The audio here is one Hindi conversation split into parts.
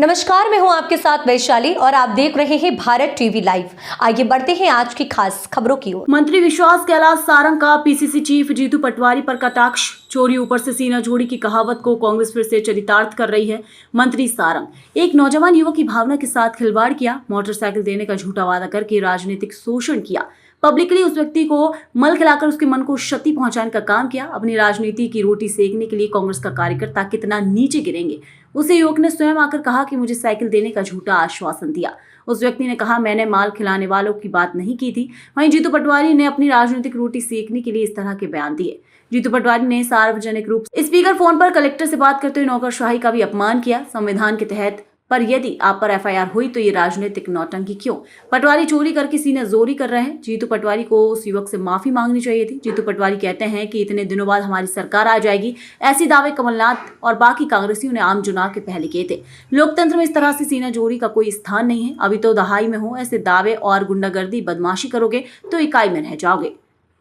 नमस्कार, मैं हूं आपके साथ वैशाली और आप देख रहे हैं भारत टीवी लाइव। आइए बढ़ते हैं आज की खास खबरों की ओर। मंत्री विश्वास कैलाश सारंग का पीसीसी चीफ जीतू पटवारी पर कटाक्ष। चोरी ऊपर से सीना जोड़ी की कहावत को कांग्रेस फिर से चरितार्थ कर रही है। मंत्री सारंग एक नौजवान युवक की भावना के साथ खिलवाड़ किया, मोटरसाइकिल देने का झूठा वादा करके राजनीतिक शोषण किया, पब्लिकली उस व्यक्ति को मल खिलाकर उसके मन को क्षति पहुंचाने का काम किया। अपनी राजनीति की रोटी सेकने के लिए कांग्रेस का कार्यकर्ता कितना नीचे गिरेंगे, उसे युवक ने स्वयं आकर कहा कि मुझे साइकिल देने का झूठा आश्वासन दिया। उस व्यक्ति ने कहा, मैंने माल खिलाने वालों की बात नहीं की थी। वहीं जीतू पटवारी ने अपनी राजनीतिक रोटी सेकने के लिए इस तरह के बयान दिए। जीतू पटवारी ने सार्वजनिक रूप से स्पीकर फोन पर कलेक्टर से बात करते हुए नौकरशाही का भी अपमान किया। संविधान के तहत पर यदि आप पर एफआईआर हुई तो ये राजनीतिक नौटंकी क्यों? पटवारी चोरी करके सीने जोरी कर रहे हैं। जीतू पटवारी को उस युवक से माफी मांगनी चाहिए थी। जीतू पटवारी कहते हैं कि इतने दिनों बाद हमारी सरकार आ जाएगी, ऐसे दावे कमलनाथ और बाकी कांग्रेसियों ने आम चुनाव के पहले किए थे। लोकतंत्र में इस तरह से सीना जोरी का कोई स्थान नहीं है। अभी तो दहाई में हो, ऐसे दावे और गुंडागर्दी बदमाशी करोगे तो इकाई में रह जाओगे।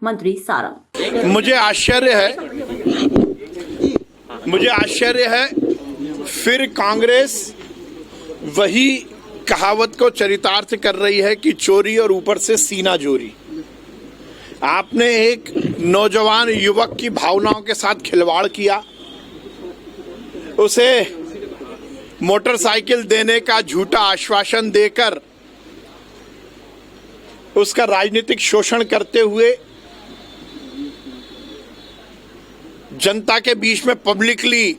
मंत्री सारंग, मुझे आश्चर्य है फिर कांग्रेस वही कहावत को चरितार्थ कर रही है कि चोरी और ऊपर से सीना जोरी। आपने एक नौजवान युवक की भावनाओं के साथ खिलवाड़ किया, उसे मोटरसाइकिल देने का झूठा आश्वासन देकर उसका राजनीतिक शोषण करते हुए जनता के बीच में पब्लिकली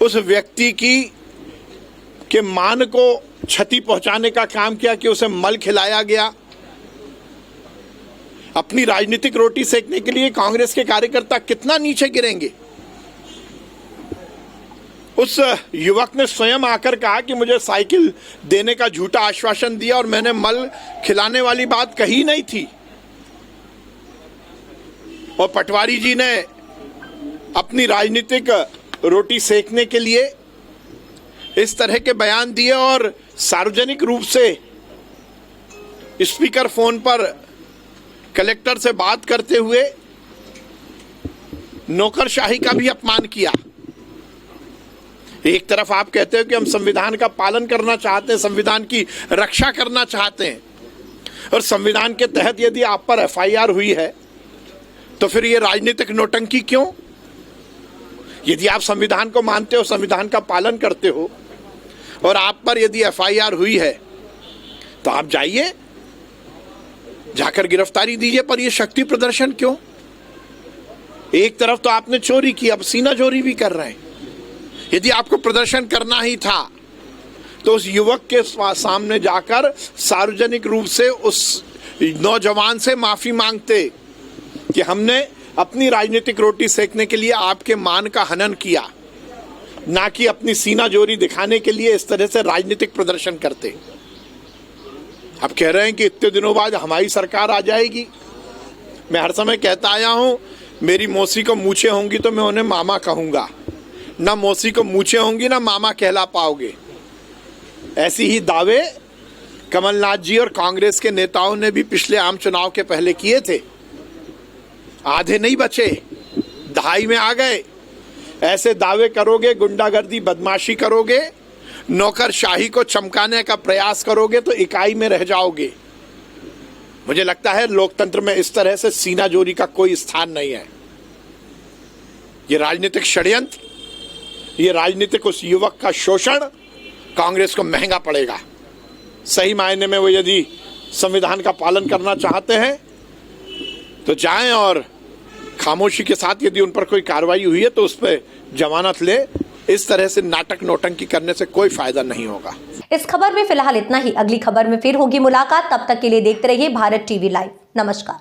उस व्यक्ति के मान को क्षति पहुंचाने का काम किया कि उसे मल खिलाया गया। अपनी राजनीतिक रोटी सेकने के लिए कांग्रेस के कार्यकर्ता कितना नीचे गिरेंगे। उस युवक ने स्वयं आकर कहा कि मुझे साइकिल देने का झूठा आश्वासन दिया और मैंने मल खिलाने वाली बात कही नहीं थी। और पटवारी जी ने अपनी राजनीतिक रोटी सेकने के लिए इस तरह के बयान दिए और सार्वजनिक रूप से स्पीकर फोन पर कलेक्टर से बात करते हुए नौकरशाही का भी अपमान किया। एक तरफ आप कहते हो कि हम संविधान का पालन करना चाहते हैं, संविधान की रक्षा करना चाहते हैं, और संविधान के तहत यदि आप पर एफआईआर हुई है तो फिर ये राजनीतिक नौटंकी क्यों? यदि आप संविधान को मानते हो, संविधान का पालन करते हो और आप पर यदि एफआईआर हुई है तो आप जाइए, जाकर गिरफ्तारी दीजिए, पर यह शक्ति प्रदर्शन क्यों? एक तरफ तो आपने चोरी की, अब सीना चोरी भी कर रहे हैं। यदि आपको प्रदर्शन करना ही था तो उस युवक के सामने जाकर सार्वजनिक रूप से उस नौजवान से माफी मांगते कि हमने अपनी राजनीतिक रोटी सेकने के लिए आपके मान का हनन किया, ना कि अपनी सीना जोरी दिखाने के लिए इस तरह से राजनीतिक प्रदर्शन करते। अब कह रहे हैं कि इतने दिनों बाद हमारी सरकार आ जाएगी। मैं हर समय कहता आया हूं, मेरी मौसी को मूछें होंगी तो मैं उन्हें मामा कहूंगा, ना मौसी को मूछें होंगी ना मामा कहला पाओगे। ऐसी ही दावे कमलनाथ जी और कांग्रेस के नेताओं ने भी पिछले आम चुनाव के पहले किए थे। आधे नहीं बचे, दहाई में आ गए। ऐसे दावे करोगे, गुंडागर्दी बदमाशी करोगे, नौकरशाही को चमकाने का प्रयास करोगे तो इकाई में रह जाओगे। मुझे लगता है लोकतंत्र में इस तरह से सीना जोरी का कोई स्थान नहीं है। ये राजनीतिक षड्यंत्र, ये राजनीतिक उस युवक का शोषण कांग्रेस को महंगा पड़ेगा। सही मायने में वो यदि संविधान का पालन करना चाहते हैं तो जाएं और खामोशी के साथ यदि उन पर कोई कार्रवाई हुई है तो उस पर जमानत ले। इस तरह से नाटक नौटंकी करने से कोई फायदा नहीं होगा। इस खबर में फिलहाल इतना ही। अगली खबर में फिर होगी मुलाकात। तब तक के लिए देखते रहिए भारत टीवी लाइव। नमस्कार।